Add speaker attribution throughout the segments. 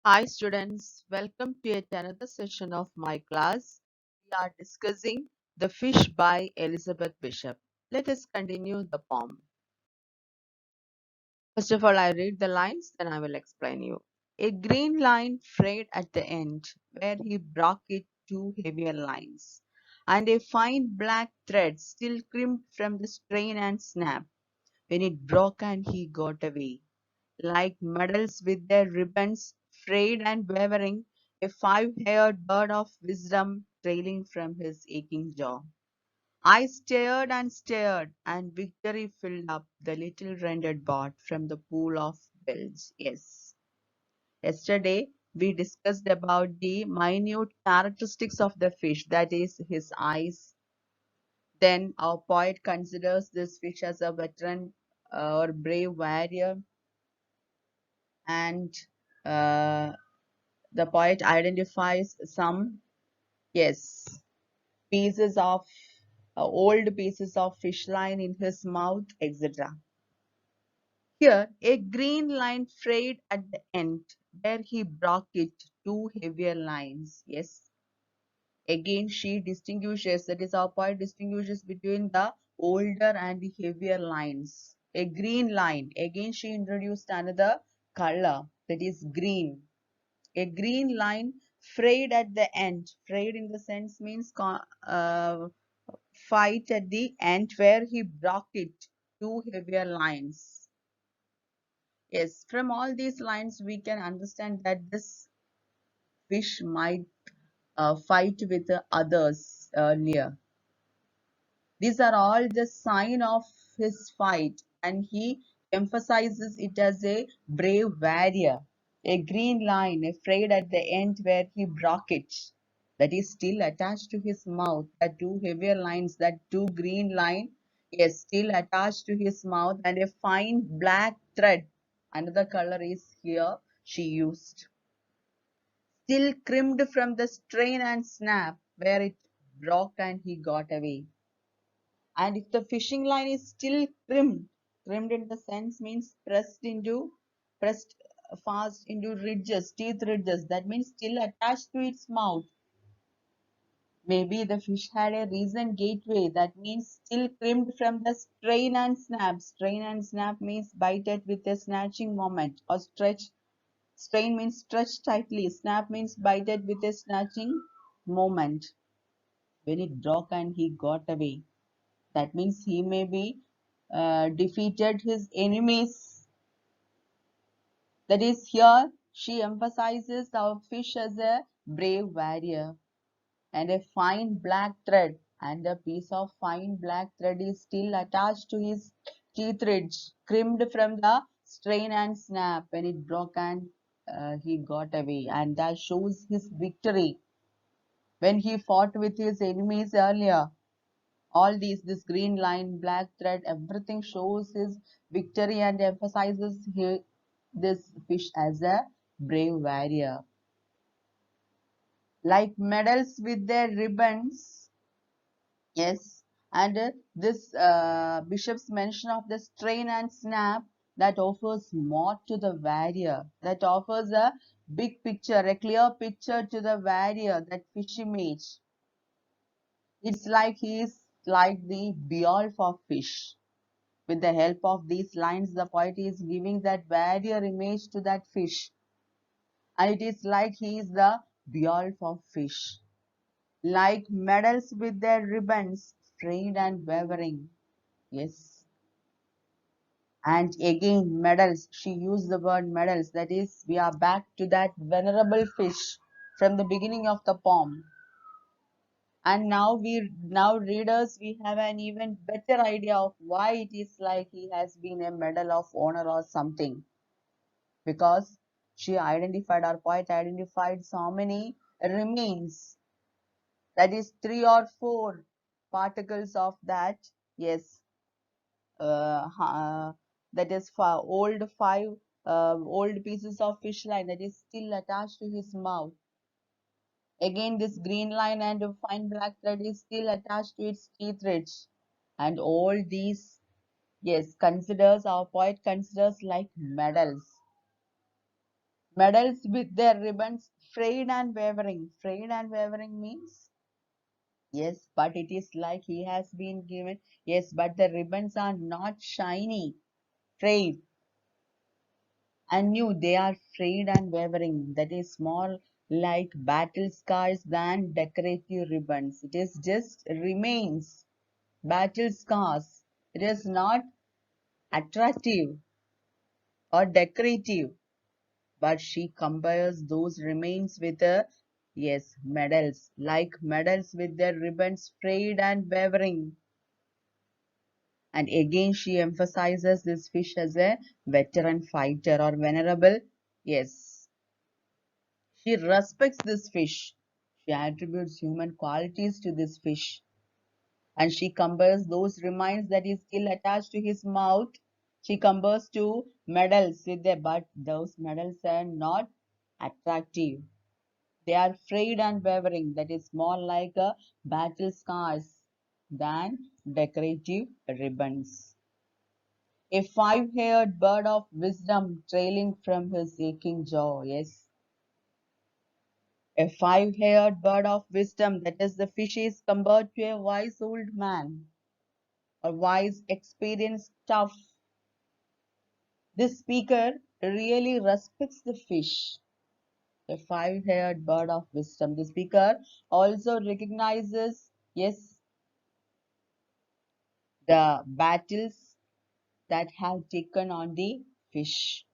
Speaker 1: Hi students, welcome to yet another session of my class. We are discussing The Fish by Elizabeth Bishop. Let us continue the poem. First of all, I read the lines, then I will explain you. A green line frayed at the end, where he broke it two heavier lines, and a fine black thread still crimped from the strain and snap. When it broke and he got away, like medals with their ribbons frayed and wavering, a five-haired bird of wisdom trailing from his aching jaw. I stared, and victory filled up the little rendered bot from the pool of bells. Yes. Yesterday, we discussed about the minute characteristics of the fish, that is, his eyes. Then, our poet considers this fish as a veteran or brave warrior, and uh, the poet identifies some, yes, pieces of old pieces of fish line in his mouth, etc. Here, a green line frayed at the end, where he broke it two heavier lines. Yes, again she distinguishes, that is, our poet distinguishes between the older and the heavier lines. A green line, again she introduced another color, that is green. A green line frayed at the end. Frayed in the sense means fight at the end, where he broke it two heavier lines. Yes, from all these lines we can understand that this fish might fight with the others earlier. These are all the sign of his fight, and he emphasizes it as a brave warrior. A green line, afraid at the end where he broke it, that is still attached to his mouth. The two heavier lines, that two green line, is still attached to his mouth, and a fine black thread. Another color is here she used. Still crimped from the strain and snap, where it broke and he got away. And if the fishing line is still crimped in the sense means pressed fast into ridges, teeth ridges, that means still attached to its mouth. Maybe the fish had a recent gateway, that means still crimped from the strain and snap. Strain and snap means bited with a snatching moment, or stretch. Strain means stretch tightly, snap means bited with a snatching moment. When it broke and he got away, that means he may be defeated his enemies. That is, here she emphasizes our fish as a brave warrior, and a fine black thread, and a piece of fine black thread is still attached to his teeth ridge, crimped from the strain and snap. When it broke and he got away, and that shows his victory when he fought with his enemies earlier. All these, this green line, black thread, everything shows his victory and emphasizes this fish as a brave warrior. Like medals with their ribbons, yes, and this bishop's mention of the strain and snap, that offers more to the warrior, that offers a big picture, a clear picture to the warrior, that fish image. It's like he is like the Beowulf of fish. With the help of these lines, the poet is giving that warrior image to that fish. And it is like he is the Beowulf of fish. Like medals with their ribbons, frayed and wavering. Yes. And again, medals. She used the word medals. That is, we are back to that venerable fish from the beginning of the poem. And now readers, we have an even better idea of why it is like he has been a medal of honor or something, because our poet identified so many remains, that is three or four particles of that, yes, that is five old pieces of fish line that is still attached to his mouth. Again, this green line and a fine black thread is still attached to its teeth ridge. And all these, yes, our poet considers like medals. Medals with their ribbons frayed and wavering. Frayed and wavering means yes, but it is like he has been given. Yes, but the ribbons are not shiny, frayed and new. They are frayed and wavering. That is small like battle scars than decorative ribbons. It is just remains, battle scars. It is not attractive or decorative, but she compares those remains with a yes, medals, like medals with their ribbons frayed and wavering. And again, she emphasizes this fish as a veteran fighter or venerable. Yes, she respects this fish. She attributes human qualities to this fish. And she compares those remains that is still attached to his mouth. She compares to medals with the but those medals are not attractive. They are frayed and wavering, that is more like a battle scars than decorative ribbons. A five-haired bird of wisdom trailing from his aching jaw. Yes, a five-haired bird of wisdom, that is, the fish is compared to a wise old man, a wise, experienced, tough. This speaker really respects the fish, a five-haired bird of wisdom. The speaker also recognizes, yes, the battles that have taken on the fish.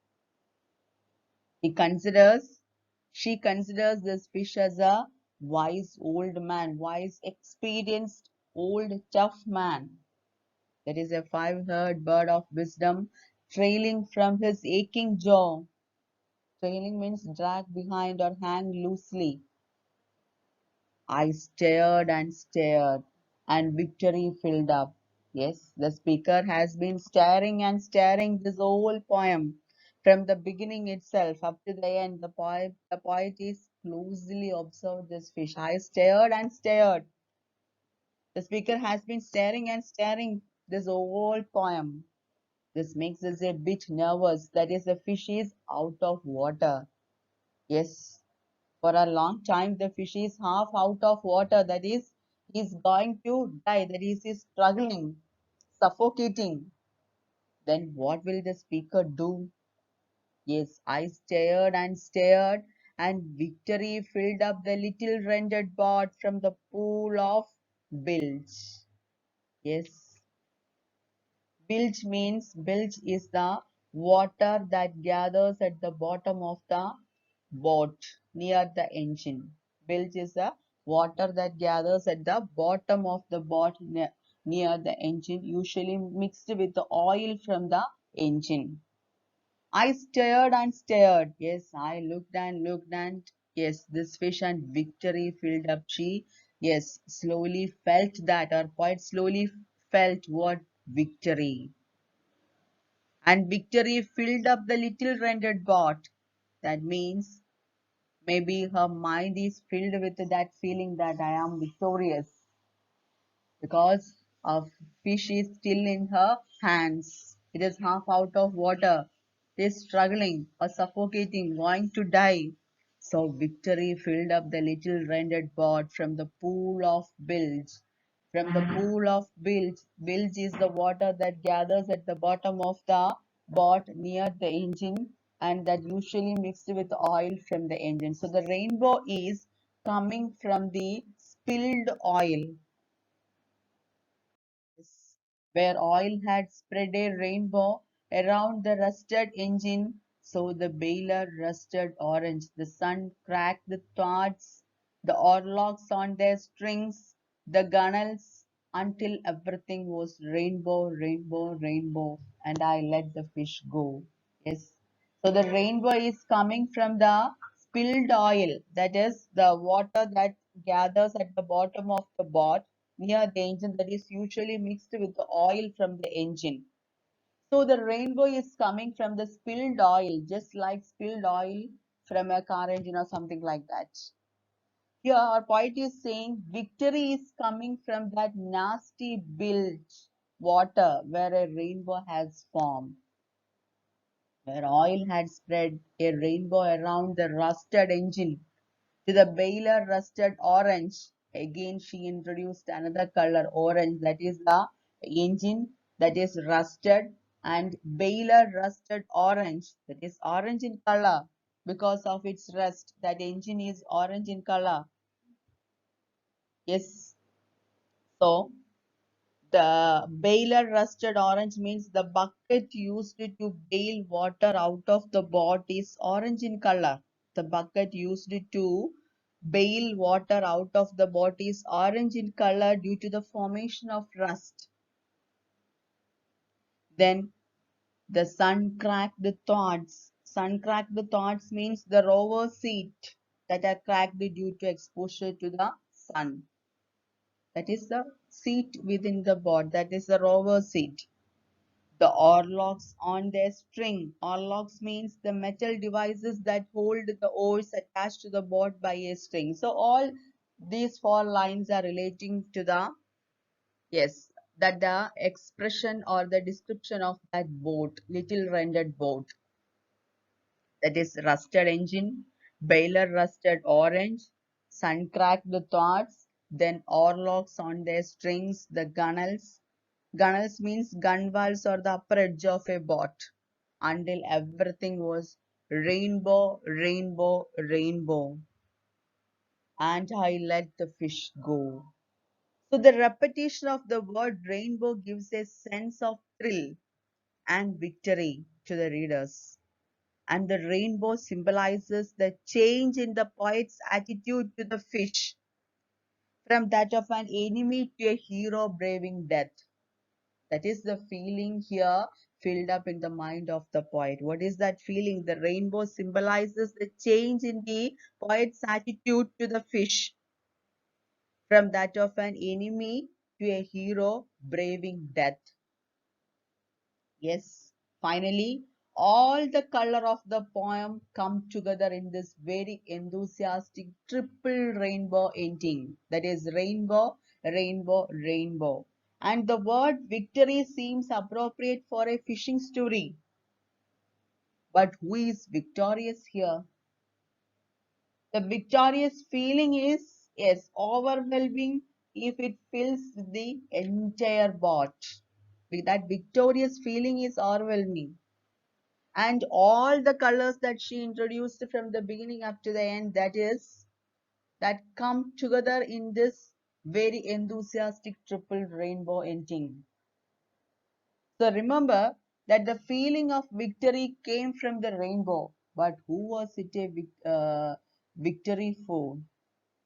Speaker 1: He considers, she considers this fish as a wise old man, wise, experienced, old, tough man. That is a five-haired bird of wisdom trailing from his aching jaw. Trailing means drag behind or hang loosely. I stared and stared, and victory filled up. Yes, the speaker has been staring and staring this whole poem from the beginning itself up to the end. The poet is closely observed this fish. I stared and stared. The speaker has been staring and staring this whole poem. This makes us a bit nervous. That is, the fish is out of water. Yes, for a long time the fish is half out of water, that is going to die, that is struggling, suffocating. Then what will the speaker do? Yes, I stared and stared, and victory filled up the little rendered pot from the pool of bilge. Yes, bilge is the water that gathers at the bottom of the boat near the engine. Bilge is the water that gathers at the bottom of the boat near the engine, usually mixed with the oil from the engine. I stared and stared. Yes, I looked and looked, and yes, this fish and victory filled up. She, yes, slowly felt that, or quite slowly felt what victory. And victory filled up the little rendered boat. That means maybe her mind is filled with that feeling that I am victorious because a fish is still in her hands. It is half out of water. It is struggling or suffocating, going to die. So victory filled up the little rendered boat from the pool of bilge. From the pool of bilge. Bilge is the water that gathers at the bottom of the boat near the engine and that usually mixed with oil from the engine. So the rainbow is coming from the spilled oil where oil had spread a rainbow around the rusted engine, so the baler rusted orange. The sun cracked the thwarts, the oarlocks on their strings, the gunnels, until everything was rainbow, rainbow, rainbow, and I let the fish go. Yes. So the rainbow is coming from the spilled oil, that is the water that gathers at the bottom of the boat near the engine, that is usually mixed with the oil from the engine. So the rainbow is coming from the spilled oil, just like spilled oil from a car engine or something like that. Here our poet is saying victory is coming from that nasty bilge water where a rainbow has formed. where oil had spread a rainbow around the rusted engine. To the baler rusted orange, again she introduced another color orange, that is the engine that is rusted, and baler rusted orange, that is orange in color because of its rust. That engine is orange in color. Yes, so the baler rusted orange means the bucket used to bail water out of the boat is orange in color. The bucket used to bail water out of the boat is orange in color due to the formation of rust. Then the sun cracked thoughts. Sun cracked thoughts means the rover seat that are cracked due to exposure to the sun. That is the seat within the boat. That is the rover seat. The oarlocks on their string. Oarlocks means the metal devices that hold the oars attached to the boat by a string. So all these four lines are relating to the, yes, that the expression or the description of that boat, little rendered boat. That is rusted engine, baler rusted orange, sun cracked thoughts, then oarlocks on their strings, the gunnels. Gunnels means gunwales or the upper edge of a boat, until everything was rainbow, rainbow, rainbow. And I let the fish go. So the repetition of the word rainbow gives a sense of thrill and victory to the readers. And the rainbow symbolizes the change in the poet's attitude to the fish, from that of an enemy to a hero braving death. That is the feeling here filled up in the mind of the poet. What is that feeling? The rainbow symbolizes the change in the poet's attitude to the fish, from that of an enemy to a hero braving death. Yes, finally, all the color of the poem come together in this very enthusiastic triple rainbow ending. That is rainbow, rainbow, rainbow. And the word victory seems appropriate for a fishing story. But who is victorious here? The victorious feeling is, yes, overwhelming if it fills the entire boat. That victorious feeling is overwhelming. And all the colors that she introduced from the beginning up to the end, that come together in this very enthusiastic triple rainbow ending. So remember that the feeling of victory came from the rainbow, but who was it victory for?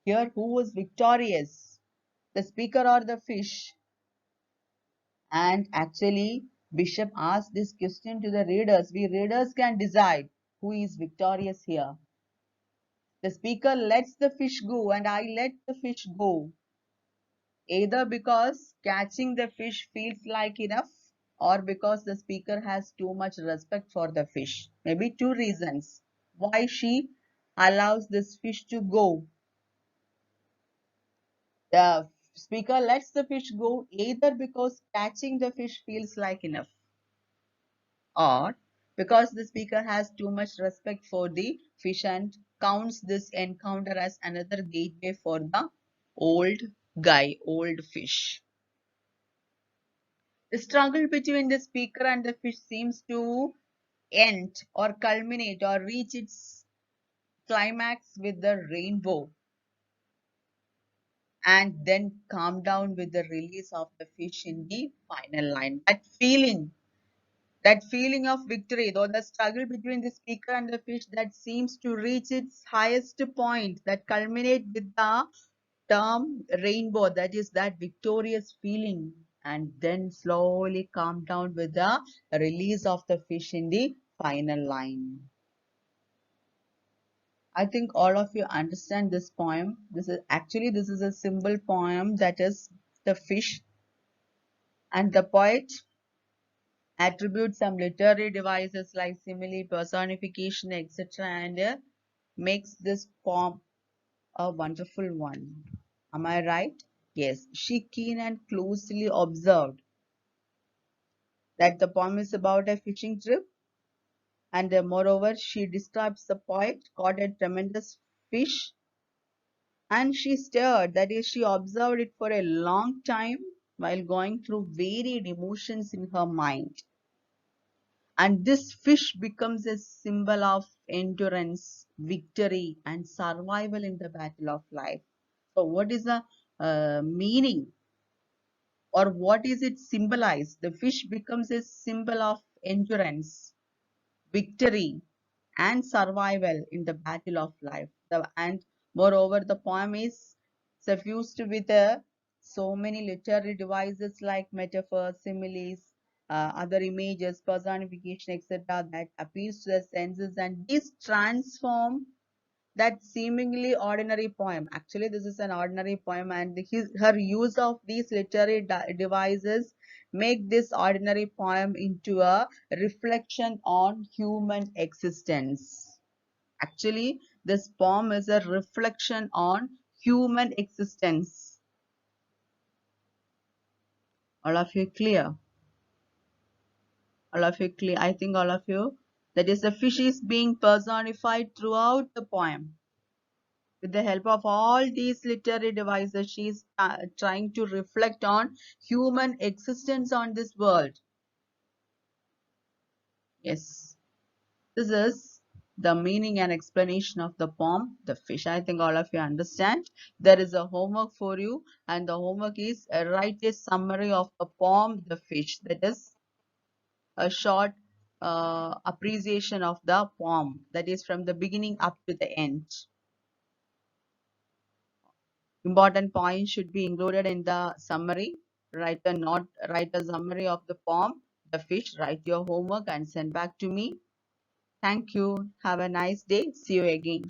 Speaker 1: Here, who was victorious? The speaker or the fish? And actually, Bishop asked this question to the readers. We readers can decide who is victorious here. The speaker lets the fish go, and I let the fish go, either because catching the fish feels like enough, or because the speaker has too much respect for the fish. Maybe two reasons why she allows this fish to go. The speaker lets the fish go either because catching the fish feels like enough, or because the speaker has too much respect for the fish and counts this encounter as another gateway for the old guy, old fish. The struggle between the speaker and the fish seems to end or culminate or reach its climax with the rainbow, and then calm down with the release of the fish in the final line. That feeling of victory, though the struggle between the speaker and the fish, that seems to reach its highest point, that culminate with the term rainbow, that is that victorious feeling, and then slowly calm down with the release of the fish in the final line. I think all of you understand this poem. This is a simple poem, that is the fish, and the poet attributes some literary devices like simile, personification, etc., and makes this poem a wonderful one. Am I right? Yes. She keen and closely observed that the poem is about a fishing trip, And moreover, she describes the poet caught a tremendous fish and she stared, that is, she observed it for a long time while going through varied emotions in her mind. And this fish becomes a symbol of endurance, victory, and survival in the battle of life. So, what is the meaning or what is it symbolize? The fish becomes a symbol of endurance, victory, and survival in the battle of life. And moreover, the poem is suffused with so many literary devices like metaphors, similes, other images, personification, etc., that appeals to the senses, and these transform that seemingly ordinary poem. Actually, this is an ordinary poem, and her use of these literary devices make this ordinary poem into a reflection on human existence. Actually, this poem is a reflection on human existence. All of you clear? All of you clear? I think all of you. That is, the fish is being personified throughout the poem. With the help of all these literary devices, she is trying to reflect on human existence on this world. Yes, this is the meaning and explanation of the poem, The Fish. I think all of you understand. There is a homework for you, and the homework is write a summary of the poem, The Fish. That is a short appreciation of the poem, that is from the beginning up to the end. Important points should be included in the summary. Write a summary of the poem, The Fish. Write your homework and send back to me. Thank you. Have a nice day. See you again.